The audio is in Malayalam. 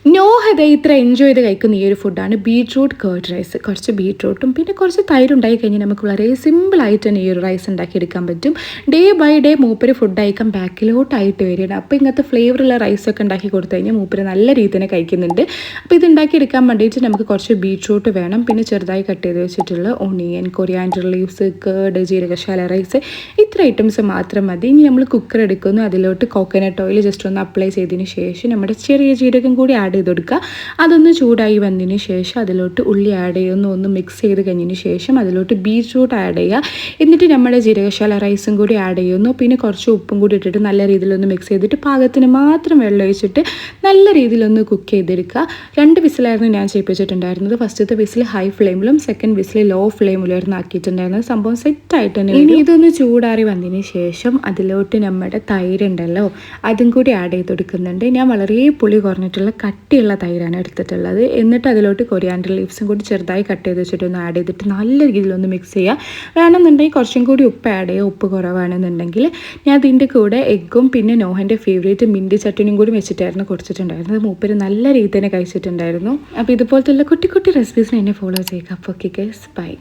നോഹത ഇത്ര എൻജോയ് ചെയ്ത് കഴിക്കുന്ന ഈ ഒരു ഫുഡാണ് ബീട്രൂട്ട് കേർഡ് റൈസ്. കുറച്ച് ബീട്രൂട്ടും പിന്നെ കുറച്ച് തൈര് ഉണ്ടായി കഴിഞ്ഞാൽ നമുക്ക് വളരെ സിമ്പിളായിട്ട് തന്നെ ഈ ഒരു റൈസ് ഉണ്ടാക്കിയെടുക്കാൻ പറ്റും. ഡേ ബൈ ഡേ മൂപ്പര് ഫുഡ് കഴിക്കാൻ ബാക്കിലോട്ടായിട്ട് വരികയാണ്. അപ്പോൾ ഇങ്ങനത്തെ ഫ്ലേവറുള്ള റൈസൊക്കെ ഉണ്ടാക്കി കൊടുത്തു കഴിഞ്ഞാൽ മൂപ്പര് നല്ല രീതിയിൽ തന്നെ കഴിക്കുന്നുണ്ട്. അപ്പോൾ ഇത് ഉണ്ടാക്കിയെടുക്കാൻ വേണ്ടിയിട്ട് നമുക്ക് കുറച്ച് ബീട്രൂട്ട് വേണം, പിന്നെ ചെറുതായി കട്ട് ചെയ്ത് വെച്ചിട്ടുള്ള ഓണിയൻ, കൊറിയാൻഡർ ലീവ്സ്, കേർഡ്, ജീരകശാല റൈസ്, ഇത്ര ഐറ്റംസ് മാത്രം മതി. ഇനി നമ്മൾ കുക്കർ എടുക്കുന്നു, അതിലോട്ട് കോക്കനട്ട് ഓയിൽ ജസ്റ്റ് ഒന്ന് അപ്ലൈ ചെയ്തതിന് ശേഷം നമ്മുടെ ചെറിയ ജീരകം കൂടി ആഡ് ചെയ്ത് കൊടുക്കുക. അതൊന്ന് ചൂടായി വന്നതിന് ശേഷം അതിലോട്ട് ഉള്ളി ആഡ് ചെയ്യുന്നു, ഒന്ന് മിക്സ് ചെയ്ത് കഴിഞ്ഞതിന് ശേഷം അതിലോട്ട് ബീട്രൂട്ട് ആഡ് ചെയ്യുക. എന്നിട്ട് നമ്മുടെ ജീരകശാല റൈസും കൂടി ആഡ് ചെയ്യുന്നു, പിന്നെ കുറച്ച് ഉപ്പും കൂടി ഇട്ടിട്ട് നല്ല രീതിയിലൊന്ന് മിക്സ് ചെയ്തിട്ട് പാകത്തിന് മാത്രം വെള്ളം ഒഴിച്ചിട്ട് നല്ല രീതിയിലൊന്ന് കുക്ക് ചെയ്തെടുക്കുക. 2 വിസിലായിരുന്നു ഞാൻ ചെയ്യിപ്പിച്ചിട്ടുണ്ടായിരുന്നത്. ഫസ്റ്റത്തെ വിസിൽ ഹൈ ഫ്ലെയിമിലും സെക്കൻഡ് വിസിൽ ലോ ഫ്ലെയിമിലായിരുന്നു ആക്കിയിട്ടുണ്ടായിരുന്നത്. സംഭവം സെറ്റായിട്ട് തന്നെ. ഇനി ഇതൊന്ന് ചൂടാറി വന്നതിന് ശേഷം അതിലോട്ട് നമ്മുടെ തൈരുണ്ടല്ലോ അതും കൂടി ആഡ് ചെയ്ത് കൊടുക്കുന്നുണ്ട്. ഞാൻ വളരെ പുളി കുറഞ്ഞിട്ടുള്ള കട്ടിയുള്ള തൈരാണ് എടുത്തിട്ടുള്ളത്. എന്നിട്ട് അതിലോട്ട് കൊറിയാൻഡർ ലീവ്സും കൂടി ചെറുതായി കട്ട് ചെയ്ത് വെച്ചിട്ടൊന്ന് ആഡ് ചെയ്തിട്ട് നല്ല രീതിയിലൊന്ന് മിക്സ് ചെയ്യുക. വേണമെന്നുണ്ടെങ്കിൽ കുറച്ചും കൂടി ഉപ്പ് ആഡ് ചെയ്യുക. ഉപ്പ് കുറവാണെന്നുണ്ടെങ്കിൽ ഞാൻ അതിൻ്റെ കൂടെ എഗ്ഗും പിന്നെ നോഹൻ്റെ ഫേവറേറ്റ് മിൻറ്റ് ചട്ടനിയും കൂടി വെച്ചിട്ടായിരുന്നു കൊടുത്തിട്ടുണ്ടായിരുന്നത്. മൂപ്പര് നല്ല രീതിയിൽ തന്നെ കഴിച്ചിട്ടുണ്ടായിരുന്നു. അപ്പോൾ ഇതുപോലത്തെ കുട്ടി കുട്ടി റെസിപ്പീസിന് എന്നെ ഫോളോ ചെയ്യുക. അപ്പോൾ ഓക്കെ ഗൈസ്, ബൈ.